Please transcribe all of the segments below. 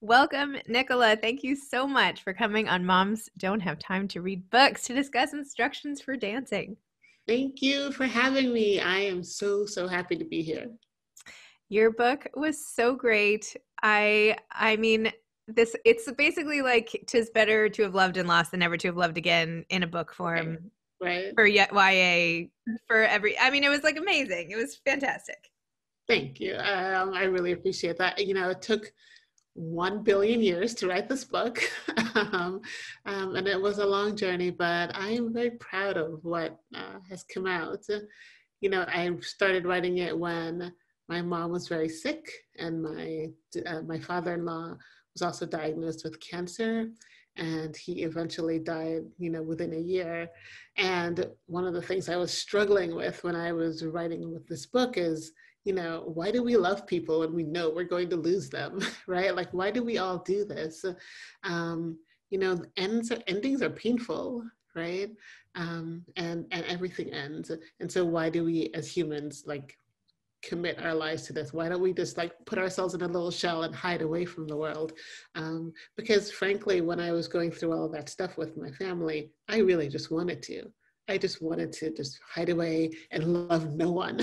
Welcome, Nicola. Thank you so much for coming on Moms Don't Have Time to Read Books to discuss instructions for dancing. Thank you for having me. I am so happy to be here. Your book was so great. I mean, it's basically like "'Tis better to have loved and lost than never to have loved again" in a book Right. form Right. for YA for every. I mean, it was like amazing. It was fantastic. Thank you. I really appreciate that. It took 1 billion years to write this book, um, and it was a long journey, but I am very proud of what has come out. I started writing it when my mom was very sick, and my father-in-law was also diagnosed with cancer, and he eventually died, within a year. And one of the things I was struggling with when I was writing with this book is, why do we love people when we know we're going to lose them, right? Like, why do we all do this? Endings are painful, right? And everything ends. And so why do we as humans like commit our lives to this? Why don't we just like put ourselves in a little shell and hide away from the world? Because frankly, when I was going through all of that stuff with my family, I really just wanted to. I just wanted to just hide away and love no one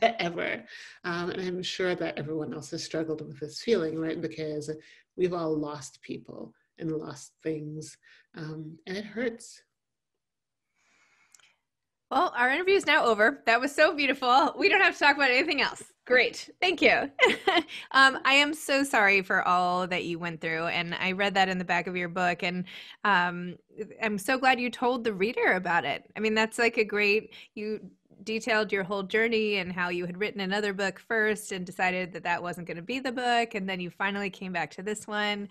ever. And I'm sure that everyone else has struggled with this feeling, right? Because we've all lost people and lost things, and it hurts. Well, our interview is now over. That was so beautiful. We don't have to talk about anything else. Great. Thank you. I am so sorry for all that you went through. And I read that in the back of your book. And I'm so glad you told the reader about it. I mean, that's like you detailed your whole journey and how you had written another book first and decided that wasn't going to be the book. And then you finally came back to this one.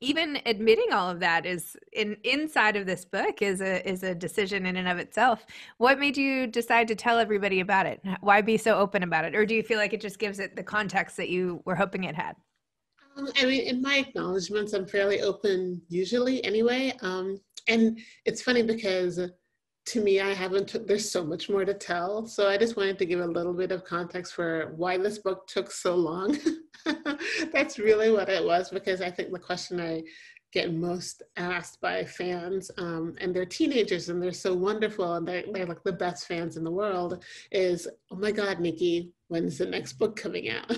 Even admitting all of that is inside of this book is a decision in and of itself. What made you decide to tell everybody about it? Why be so open about it? Or do you feel like it just gives it the context that you were hoping it had? I mean, in my acknowledgments, I'm fairly open usually anyway. And it's funny because to me, there's so much more to tell. So I just wanted to give a little bit of context for why this book took so long. That's really what it was, because I think the question I get most asked by fans, and they're teenagers and they're so wonderful and they're like the best fans in the world, is, oh my God, Nikki, when's the next book coming out?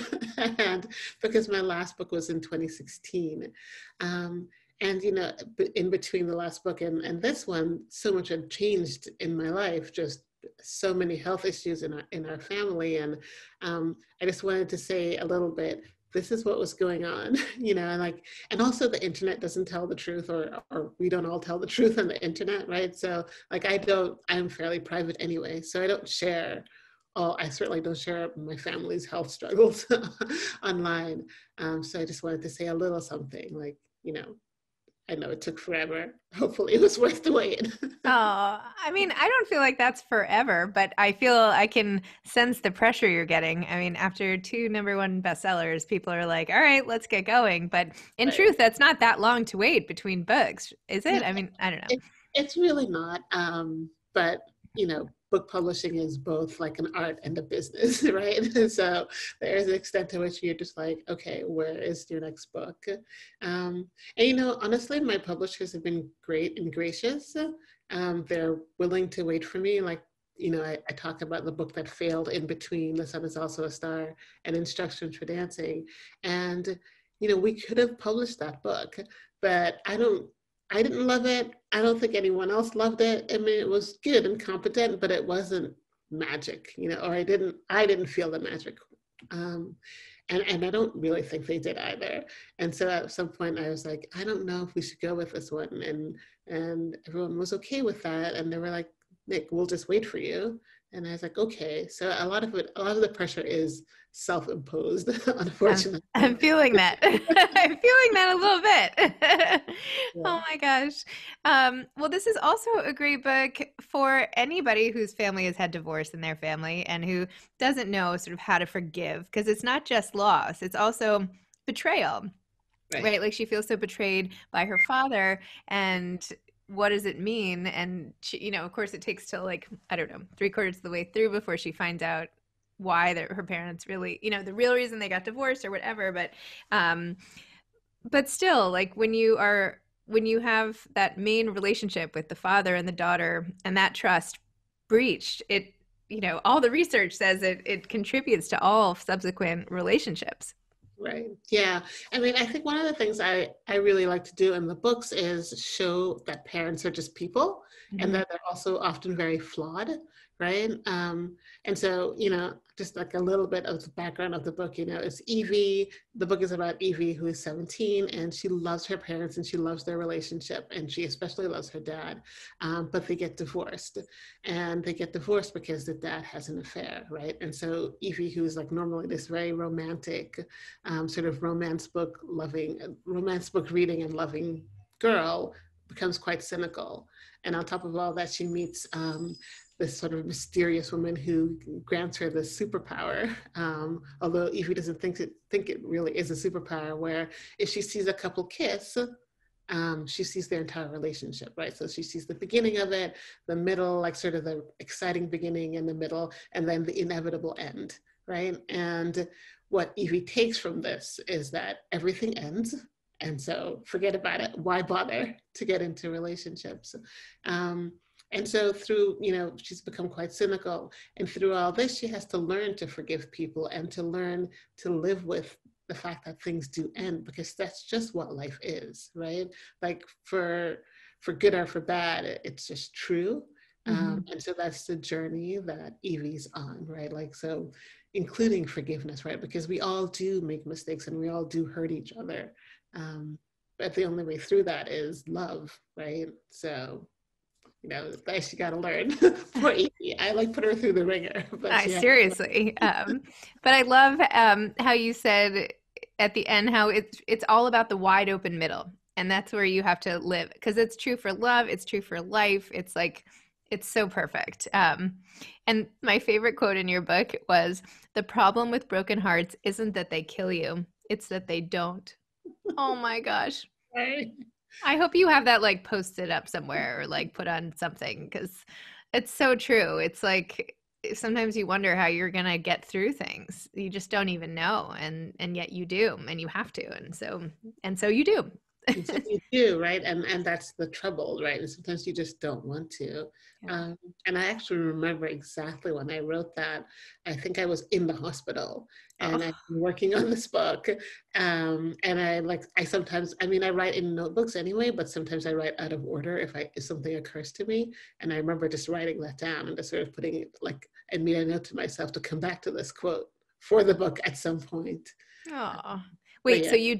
And because my last book was in 2016. And in between the last book and this one, so much had changed in my life, just so many health issues in our family. And I just wanted to say a little bit, this is what was going on, and also the internet doesn't tell the truth, or we don't all tell the truth on the internet, right? So like I'm fairly private anyway, so I certainly don't share my family's health struggles online. So I just wanted to say a little something like, I know it took forever. Hopefully it was worth the wait. Oh, I mean, I don't feel like that's forever, but I feel I can sense the pressure you're getting. I mean, after two #1 bestsellers, people are like, all right, let's get going. But in Right. truth, that's not that long to wait between books, is No, it? I mean, I don't know. it's really not. But book publishing is both like an art and a business, right? So there's an extent to which you're just like, okay, where is your next book? And honestly, my publishers have been great and gracious. They're willing to wait for me. Like, I talk about the book that failed in between The Sun Is Also a Star and Instructions for Dancing. And, we could have published that book, but I didn't love it. I don't think anyone else loved it. I mean, it was good and competent, but it wasn't magic, or I didn't feel the magic. Um, and I don't really think they did either. And so at some point I was like, I don't know if we should go with this one. And everyone was okay with that. And they were like, Nick, we'll just wait for you. And I was like, okay. So a lot of the pressure is self-imposed, unfortunately. I'm feeling that. I'm feeling that a little bit. Yeah. Oh my gosh. Well, this is also a great book for anybody whose family has had divorce in their family and who doesn't know sort of how to forgive, because it's not just loss, it's also betrayal, Right. right? Like she feels so betrayed by her father, and what does it mean? And she, of course, it takes till like, I don't know, 3/4 of the way through before she finds out why her parents really, the real reason they got divorced or whatever. But but still, like when you have that main relationship with the father and the daughter and that trust breached, it, you know, all the research says it contributes to all subsequent relationships. Right. Yeah. I mean, I think one of the things I really like to do in the books is show that parents are just people and Mhm. that they're also often very flawed, right? And so, you know, just like a little bit of the background of the book, you know, it's Evie. The book is about Evie, who is 17, and she loves her parents and she loves their relationship, and she especially loves her dad. But they get divorced, and they get divorced because the dad has an affair, right? And so Evie, who's like normally this very romantic, sort of romance book reading and loving girl, becomes quite cynical. And on top of all that, she meets this sort of mysterious woman who grants her this superpower. Although Evie doesn't think it really is a superpower, where if she sees a couple kiss, she sees their entire relationship, right? So she sees the beginning of it, the middle, like sort of the exciting beginning in the middle, and then the inevitable end, right? And what Evie takes from this is that everything ends. And so forget about it. Why bother to get into relationships? Um, and so through, you know, she's become quite cynical. And through all this, she has to learn to forgive people and to learn to live with the fact that things do end, because that's just what life is, right? Like for good or for bad, it's just true. Mhm. And so that's the journey that Evie's on, right? Like, so including forgiveness, right? Because we all do make mistakes and we all do hurt each other. But the only way through that is love, right? So, you know, that she got to learn. Poor Evie, I like put her through the ringer, but I she had seriously. But I love how you said at the end how it's all about the wide open middle, and that's where you have to live because it's true for love, it's true for life. It's like it's so perfect. And my favorite quote in your book was, "The problem with broken hearts isn't that they kill you; it's that they don't." Oh my gosh. right. I hope you have that like posted up somewhere or like put on something because it's so true. It's like sometimes you wonder how you're gonna get through things. You just don't even know, and yet you do, and you have to, and so you do. And so you do, right? And that's the trouble, right? And sometimes you just don't want to. Yeah. Um, and I actually remember exactly when I wrote that. I think I was in the hospital and I've Oh, been working on this book. And I sometimes, I mean, I write in notebooks anyway, but sometimes I write out of order if something occurs to me. And I remember just writing that down and just sort of putting it like, I made a note to myself to come back to this quote for the book at some point. oh. But Wait, yeah. so you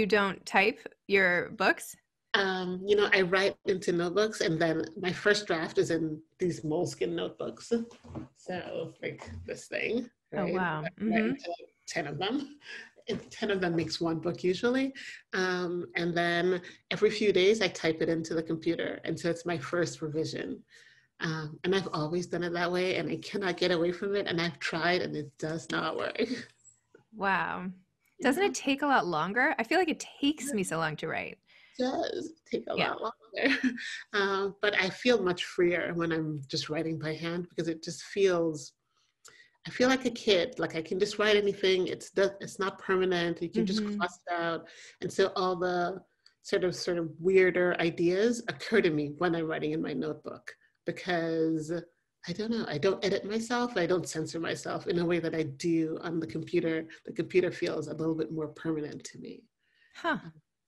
don't type your books? You know, I write into notebooks, and then my first draft is in these moleskin notebooks. So, like this thing, Oh right? wow. I write Mm-hmm. into 10 of them. 10 of them makes one book usually. And then every few days, I type it into the computer. And so it's my first revision. And I've always done it that way, and I cannot get away from it. And I've tried, and it does not work. Wow. Doesn't Yeah. it take a lot longer? I feel like it takes me so long to write. Does take a Yeah. lot longer. But I feel much freer when I'm just writing by hand because it just feels, I feel like a kid. Like I can just write anything. It's not permanent. You can just Mm-hmm. cross it out. And so all the sort of weirder ideas occur to me when I'm writing in my notebook because I don't know. I don't edit myself. I don't censor myself in a way that I do on the computer. The computer feels a little bit more permanent to me. Huh.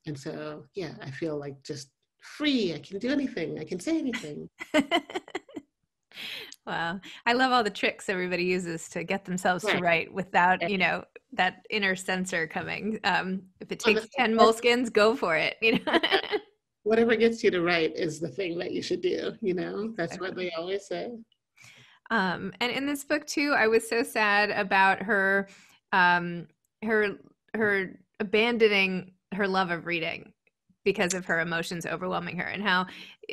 And so, yeah, I feel like just free. I can do anything. I can say anything. Wow. I love all the tricks everybody uses to get themselves to Right. write without, And you know, that inner censor coming. If it takes honestly, 10 moleskins, go for it, you know? whatever gets you to write is the thing that you should do. That's what Exactly. they always say. And in this book too, I was so sad about her, um, her, her abandoning her love of reading because of her emotions overwhelming her, and how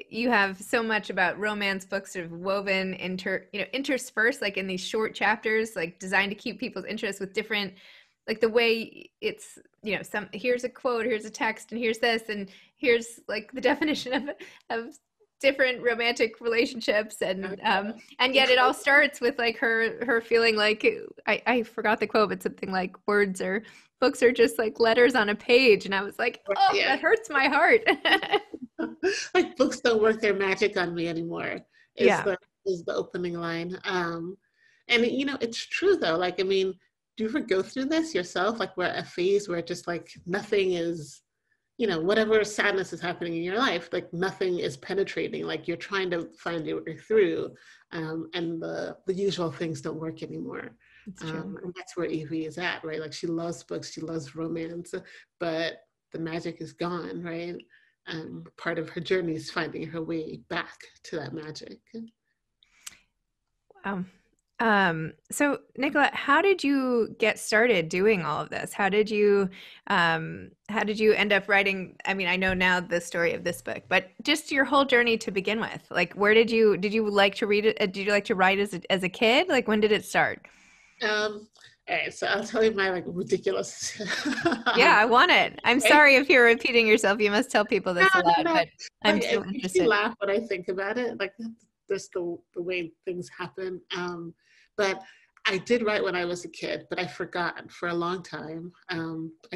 you have so much about romance books sort of woven interspersed like in these short chapters, like designed to keep people's interest with different, like the way it's, you know, some here's a quote, here's a text, and here's this, and here's like the definition of different romantic relationships, and yet it all starts with like her feeling like I forgot the quote, but something like words are books are just like letters on a page. And I was like, oh, Yeah. that hurts my heart. Like books don't work their magic on me anymore is Yeah. the opening line. And it's true though. Like, I mean, do you ever go through this yourself? Like we're at a phase where just like nothing is, whatever sadness is happening in your life, like nothing is penetrating. Like you're trying to find your way through, and the usual things don't work anymore. It's true. And that's where Evie is at, right? Like she loves books, she loves romance, but the magic is gone, right? Part of her journey is finding her way back to that magic. Wow. So Nicola, how did you get started doing all of this? How did you end up writing? I mean, I know now the story of this book, but just your whole journey to begin with. Like, where did you like to read it? Did you like to write as a kid? Like, when did it start? All right, so I'll tell you my like ridiculous. Yeah, I want it. I'm Right? sorry if you're repeating yourself. You must tell people No, this a no, lot, no. but I'm Like so it makes me interested. laugh when I think about it. Like just the way things happen. But I did write when I was a kid, but I forgot for a long time. I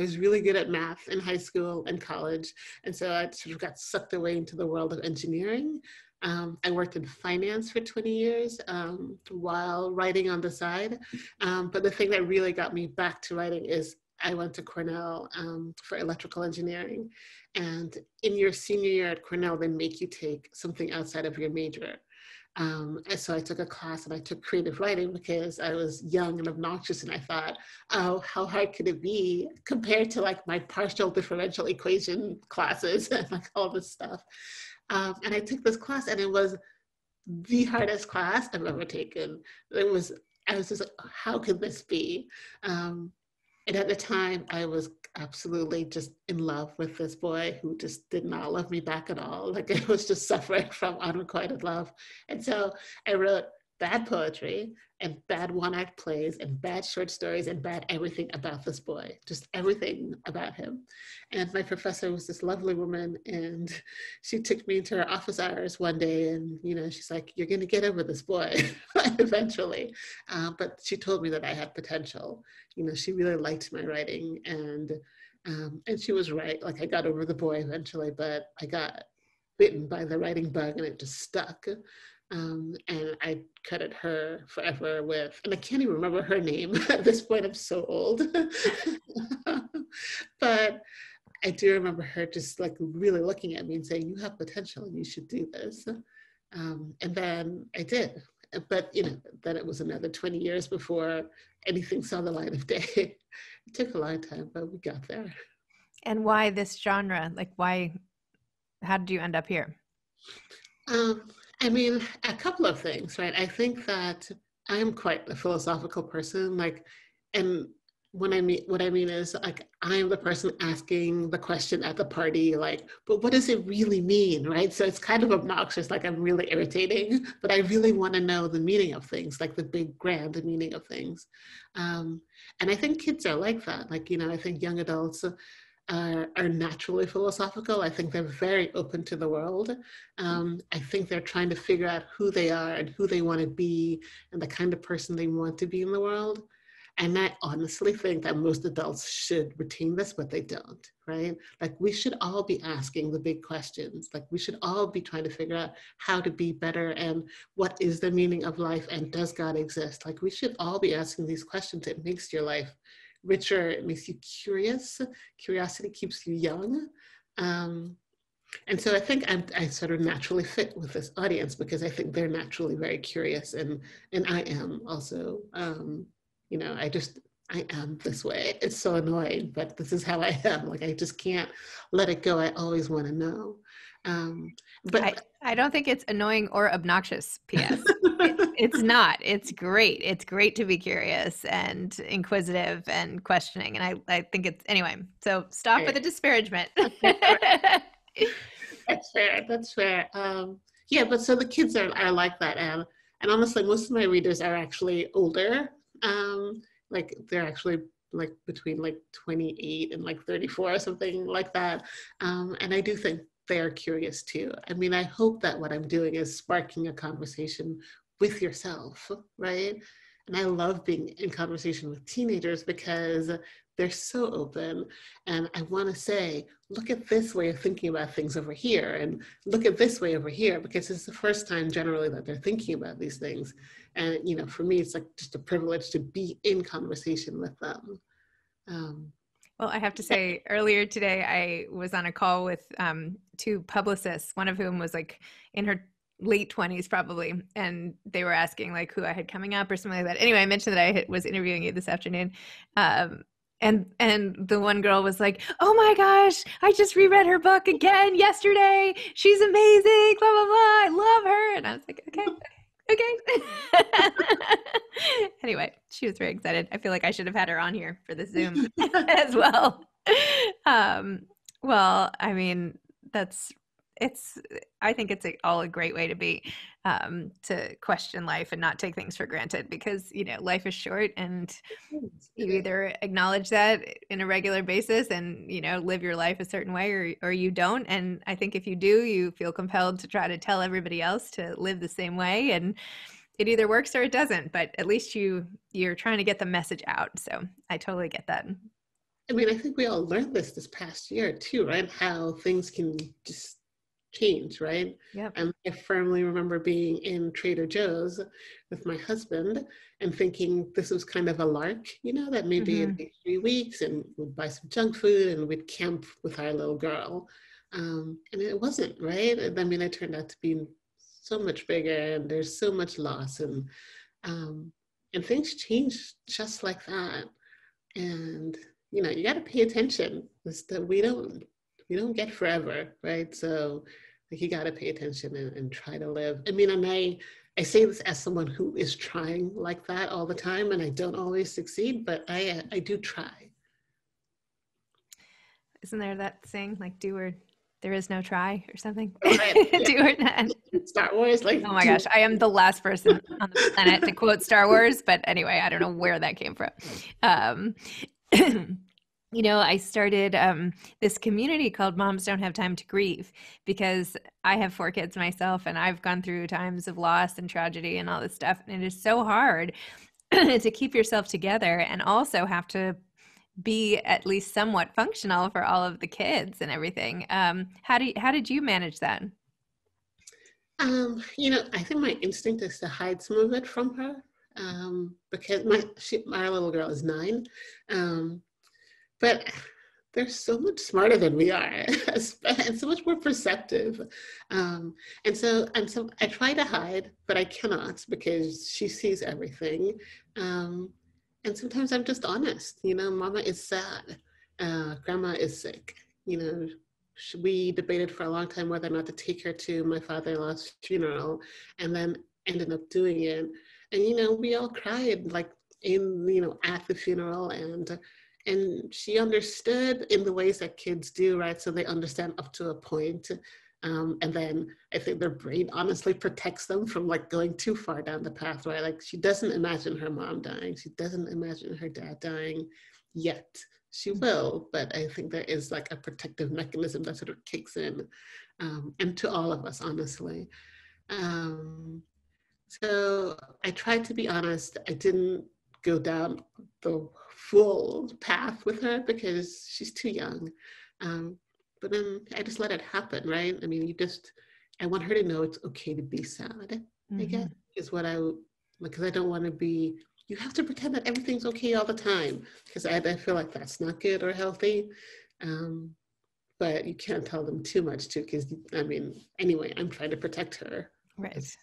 was really good at math in high school and college, and so I sort of got sucked away into the world of engineering. I worked in finance for 20 years while writing on the side. But the thing that really got me back to writing is I went to Cornell for electrical engineering. And in your senior year at Cornell, they make you take something outside of your major. And so I took a class and I took creative writing because I was young and obnoxious and I thought, oh, how hard could it be compared to like my partial differential equation classes and like all this stuff. And I took this class and it was the hardest class I've ever taken. I was just like, how could this be? Um, and at the time, I was absolutely just in love with this boy who just did not love me back at all. Like I was just suffering from unrequited love. And so I wrote bad poetry and bad one-act plays and bad short stories and bad everything about this boy, just everything about him. And my professor was this lovely woman, and she took me into her office hours one day, and she's like, "You're going to get over this boy eventually." But she told me that I had potential. She really liked my writing, and she was right. Like I got over the boy eventually, but I got bitten by the writing bug, and it just stuck. And I credit her forever with, and I can't even remember her name at this point. I'm so old, but I do remember her just like really looking at me and saying, "You have potential, and you should do this." And then I did. But then it was another 20 years before anything saw the light of day. It took a long time, but we got there. And why this genre? Like, how did you end up here? Um, I mean, a couple of things, right? I think that I'm quite a philosophical person, like, and what I mean is like I'm the person asking the question at the party, like, but what does it really mean, right? So it's kind of obnoxious, like I'm really irritating, but I really want to know the meaning of things, like the big grand meaning of things. Um, and I think kids are like that. Like, I think young adults are naturally philosophical. I think they're very open to the world. I think they're trying to figure out who they are and who they want to be and the kind of person they want to be in the world. And I honestly think that most adults should retain this, but they don't, right? Like we should all be asking the big questions. Like we should all be trying to figure out how to be better and what is the meaning of life and does God exist? Like we should all be asking these questions. It makes your life richer, it makes you curious. Curiosity keeps you young. And so I think I sort of naturally fit with this audience because I think they're naturally very curious, and I am also. I am this way. It's so annoying, but this is how I am. Like I just can't let it go. I always want to know. But I don't think it's annoying or obnoxious, P.S. It's not. It's great. It's great to be curious and inquisitive and questioning. And I think it's, anyway, so stop with the disparagement. That's fair. That's fair. Yeah, but so the kids are like that, and honestly, most of my readers are actually older. Like they're actually like between like 28 and like 34 or something like that. And I do think they are curious too. I mean, I hope that what I'm doing is sparking a conversation with yourself, right? And I love being in conversation with teenagers because they're so open. And I want to say, look at this way of thinking about things over here, and look at this way over here, because it's the first time generally that they're thinking about these things. And, you know, for me, it's like just a privilege to be in conversation with them. Well, I have to say, earlier today, I was on a call with two publicists, one of whom was like in her late 20s probably, and they were asking like who I had coming up or something like that. Anyway, I mentioned that I was interviewing you this afternoon. And the one girl was like, "Oh my gosh, I just reread her book again yesterday. She's amazing, blah, blah, blah. I love her." And I was like, okay. Anyway, she was very excited. I feel like I should have had her on here for the Zoom as well. Well, I mean, I think it's all a great way to be, to question life and not take things for granted, because, you know, life is short, and you either acknowledge that in a regular basis and, you know, live your life a certain way, or you don't. And I think if you do, you feel compelled to try to tell everybody else to live the same way, and it either works or it doesn't, but at least you're trying to get the message out. So I totally get that. I mean, I think we all learned this past year too, right? How things can just change, right? Yep. And I firmly remember being in Trader Joe's with my husband and thinking this was kind of a lark, you know, that maybe it'd be 3 weeks and we'd buy some junk food and we'd camp with our little girl. And it wasn't, right? I mean, it turned out to be so much bigger, and there's so much loss, and things change just like that. And, you know, you got to pay attention. We don't get forever, right? So like, you got to pay attention and try to live. I mean, and I say this as someone who is trying like that all the time, and I don't always succeed, but I do try. Isn't there that saying like, do or there is no try, or something? Right. Yeah. Do or not. Star Wars, like, oh my gosh, I am the last person on the planet to quote Star Wars, but anyway, I don't know where that came from. You know, I started this community called Moms Don't Have Time to Grieve, because I have 4 kids myself, and I've gone through times of loss and tragedy and all this stuff. And it is so hard to keep yourself together and also have to be at least somewhat functional for all of the kids and everything. How did you manage that? You know, I think my instinct is to hide some of it from her, because my little girl is 9. But they're so much smarter than we are, and so much more perceptive. And so I try to hide, but I cannot, because she sees everything. And sometimes I'm just honest. You know, Mama is sad. Grandma is sick. You know, we debated for a long time whether or not to take her to my father-in-law's funeral, and then ended up doing it. And, you know, we all cried, like, at the funeral, and she understood in the ways that kids do, right? So they understand up to a point. And then I think their brain honestly protects them from like going too far down the path, right? Like, she doesn't imagine her mom dying. She doesn't imagine her dad dying yet. She will, but I think there is like a protective mechanism that sort of kicks in, and to all of us, honestly. So I tried to be honest. I didn't go down the full path with her because she's too young. But then I just let it happen, right? I mean, I want her to know it's okay to be sad, I guess, is what because I don't want to be, you have to pretend that everything's okay all the time, because I feel like that's not good or healthy. But you can't tell them too much too, because, I mean, anyway, I'm trying to protect her. Right.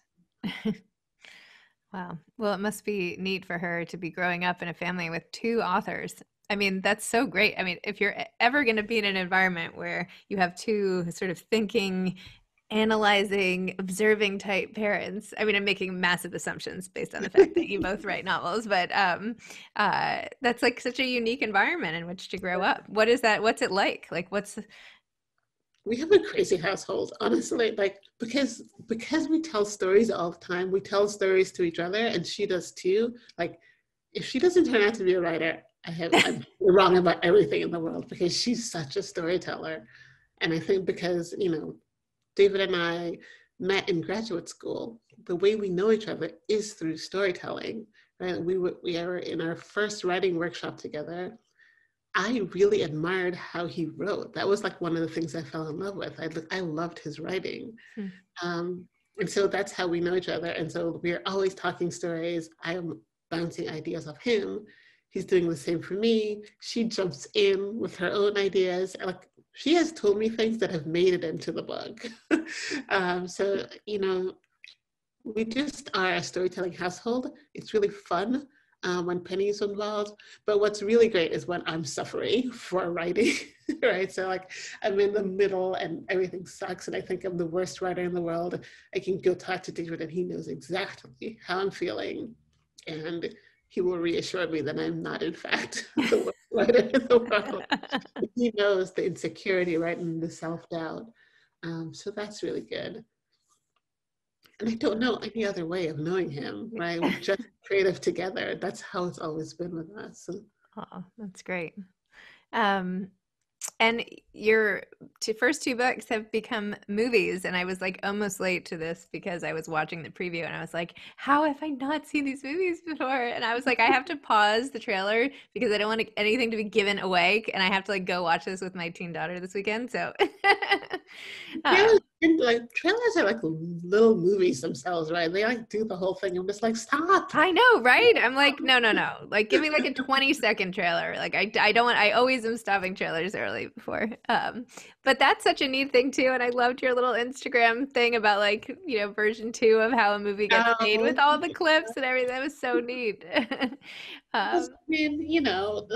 Wow. Well, it must be neat for her to be growing up in a family with 2 authors. I mean, that's so great. I mean, if you're ever going to be in an environment where you have 2 sort of thinking, analyzing, observing type parents, I mean, I'm making massive assumptions based on the fact that you both write novels, but that's like such a unique environment in which to grow up. What is that? What's it like? Like, We have a crazy household, honestly, like, because we tell stories all the time. We tell stories to each other, and she does too. Like, if she doesn't turn out to be a writer, I'm wrong about everything in the world, because she's such a storyteller. And I think because, you know, David and I met in graduate school, the way we know each other is through storytelling, right? We were in our first writing workshop together. I really admired how he wrote. That was like one of the things I fell in love with. I loved his writing. Hmm. And so that's how we know each other. And so we're always talking stories. I am bouncing ideas off him. He's doing the same for me. She jumps in with her own ideas. Like she has told me things that have made it into the book. So, you know, we just are a storytelling household. It's really fun when Penny's involved. But what's really great is when I'm suffering for writing, right? So like I'm in the middle and everything sucks and I think I'm the worst writer in the world. I can go talk to David and he knows exactly how I'm feeling. And he will reassure me that I'm not in fact the worst writer in the world. He knows the insecurity, right? And the self-doubt. So that's really good. And I don't know any other way of knowing him, right? We're just creative together. That's how it's always been with us. Oh, that's great. And your first two books have become movies, and I was like almost late to this because I was watching the preview and I was like, how have I not seen these movies before? And I was like, I have to pause the trailer because I don't want anything to be given away, and I have to like go watch this with my teen daughter this weekend. So trailers are like little movies themselves, right? They like do the whole thing. I'm just like, stop. I know, right? I'm like, no. Like, give me like a 20-second trailer. Like, I don't want. I always am stopping trailers early before. But that's such a neat thing too. And I loved your little Instagram thing about like, you know, version 2 of how a movie gets made with all the clips and everything. That was so neat. I mean, you know,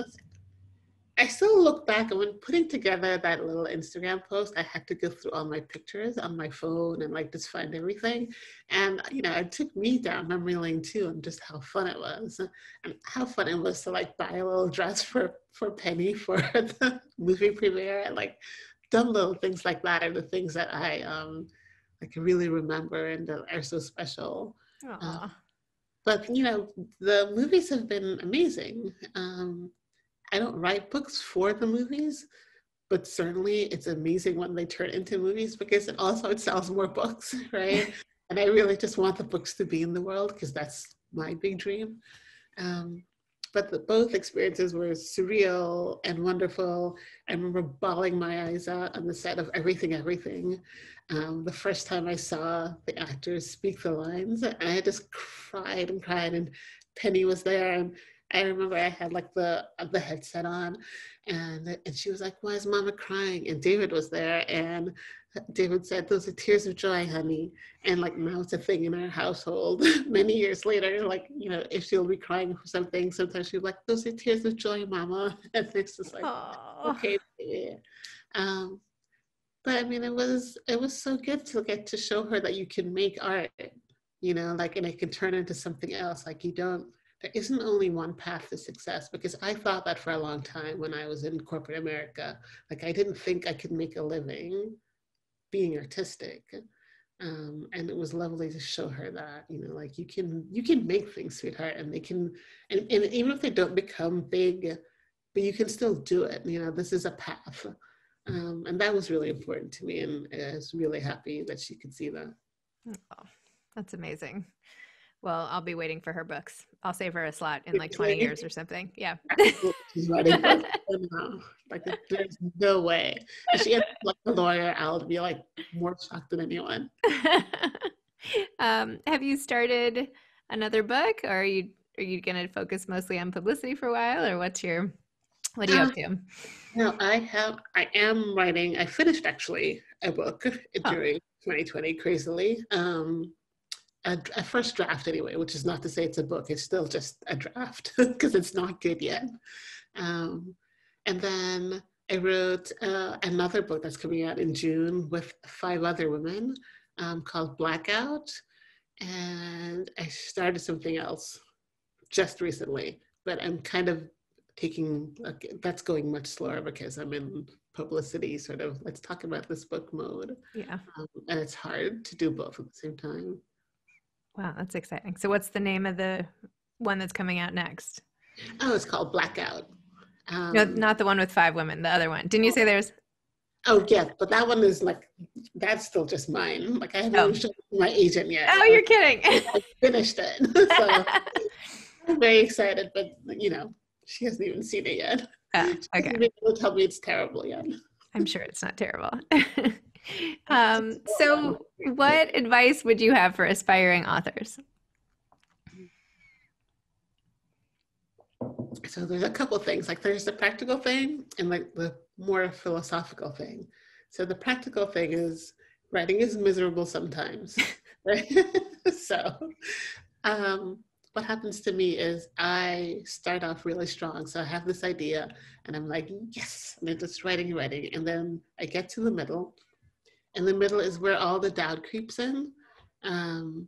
I still look back and when putting together that little Instagram post, I had to go through all my pictures on my phone and like just find everything. And, you know, it took me down memory lane too, and just how fun it was and how fun it was to like buy a little dress for Penny for the movie premiere, and like dumb little things like that are the things that I like really remember and that are so special. But, you know, the movies have been amazing. I don't write books for the movies, but certainly it's amazing when they turn into movies because it sells more books, right? And I really just want the books to be in the world because that's my big dream. But both experiences were surreal and wonderful. I remember bawling my eyes out on the set of Everything, Everything. The first time I saw the actors speak the lines, and I just cried and cried, and Penny was there, and I remember I had like the headset on, and she was like, "Why is Mama crying?" And David was there, and David said, "Those are tears of joy, honey." And like now it's a thing in our household. Many years later, like, you know, if she'll be crying for something, sometimes she'll be like, "Those are tears of joy, Mama." And it's just like, okay, yeah. But I mean, it was so good to get to show her that you can make art, you know, like, and it can turn into something else. Like there isn't only one path to success, because I thought that for a long time when I was in corporate America. Like I didn't think I could make a living being artistic. And it was lovely to show her that, you know, like you can make things, sweetheart, and they can, and even if they don't become big, but you can still do it. You know, this is a path. And that was really important to me, and I was really happy that she could see that. Oh, that's amazing. Well, I'll be waiting for her books. I'll save her a slot in like 20 years or something. Yeah. She's writing books. Like there's no way. If she ends up like a lawyer, I'll be like more shocked than anyone. Have you started another book, or are you going to focus mostly on publicity for a while, or what are you up to? No, I am writing. I finished actually a book during 2020, crazily. A first draft anyway, which is not to say it's a book. It's still just a draft because it's not good yet. And then I wrote another book that's coming out in June with 5 other women called Blackout. And I started something else just recently, but I'm kind of that's going much slower because I'm in publicity sort of, let's talk about this book mode. Yeah. And it's hard to do both at the same time. Wow, that's exciting. So what's the name of the one that's coming out next? Oh, it's called Blackout. No, not the one with 5 women, the other one. Didn't you say there's? Oh, yeah, but that one is like, that's still just mine. Like I haven't even shown it to my agent yet. Oh, you're kidding. I finished it. So I'm very excited, but you know, she hasn't even seen it yet. Oh, She okay. hasn't been able to tell me it's terrible yet. I'm sure it's not terrible. So what advice would you have for aspiring authors? So there's a couple things. Like there's the practical thing and like the more philosophical thing. So the practical thing is writing is miserable sometimes, right? So what happens to me is I start off really strong. So I have this idea and I'm like, yes, and I'm just writing and writing. And then I get to the middle, and the middle is where all the doubt creeps in. Um,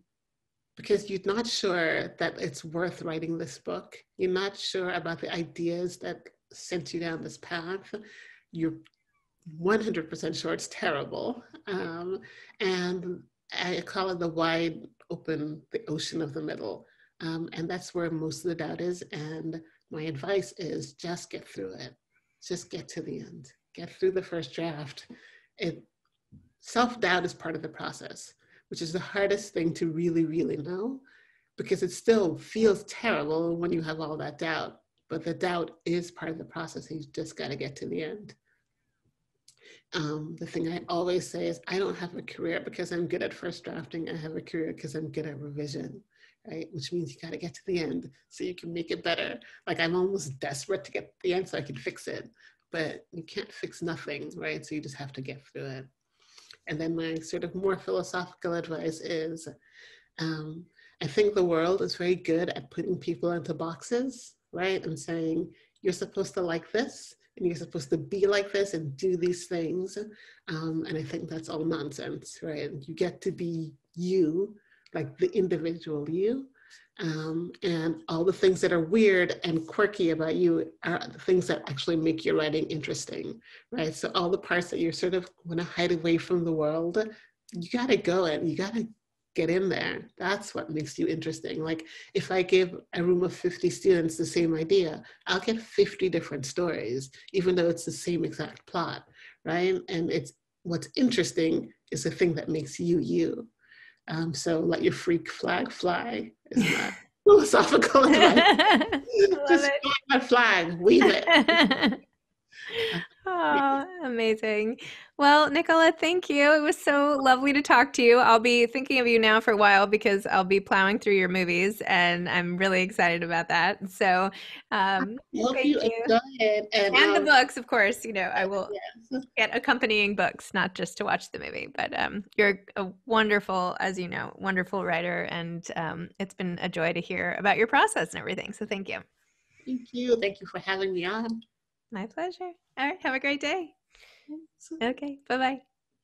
because you're not sure that it's worth writing this book. You're not sure about the ideas that sent you down this path. You're 100% sure it's terrible. And I call it the wide open, the ocean of the middle. And that's where most of the doubt is. And my advice is just get through it. Just get to the end. Get through the first draft. Self-doubt is part of the process, which is the hardest thing to really, really know, because it still feels terrible when you have all that doubt. But the doubt is part of the process. You just got to get to the end. The thing I always say is, I don't have a career because I'm good at first drafting. I have a career because I'm good at revision, right? Which means you got to get to the end so you can make it better. Like I'm almost desperate to get to the end so I can fix it, but you can't fix nothing, right? So you just have to get through it. And then my sort of more philosophical advice is, I think the world is very good at putting people into boxes, right? And saying, you're supposed to like this, and you're supposed to be like this and do these things. And I think that's all nonsense, right? You get to be you, like the individual you. And all the things that are weird and quirky about you are the things that actually make your writing interesting, right? So all the parts that you're sort of want to hide away from the world, you got to go and you got to get in there. That's what makes you interesting. Like if I give a room of 50 students the same idea, I'll get 50 different stories, even though it's the same exact plot, right? And it's what's interesting is the thing that makes you you. So let your freak flag fly is my philosophical advice. Love Just fly that flag, weave it. it. Oh, amazing. Well, Nicola, thank you. It was so lovely to talk to you. I'll be thinking of you now for a while because I'll be plowing through your movies and I'm really excited about that. So, I hope thank you you. enjoy it. And the books, of course, I will Yes. get accompanying books, not just to watch the movie. But you're a wonderful, as you know, wonderful writer. And it's been a joy to hear about your process and everything. So thank you. Thank you. Thank you for having me on. My pleasure. All right. Have a great day. Thanks. Okay. Bye-bye.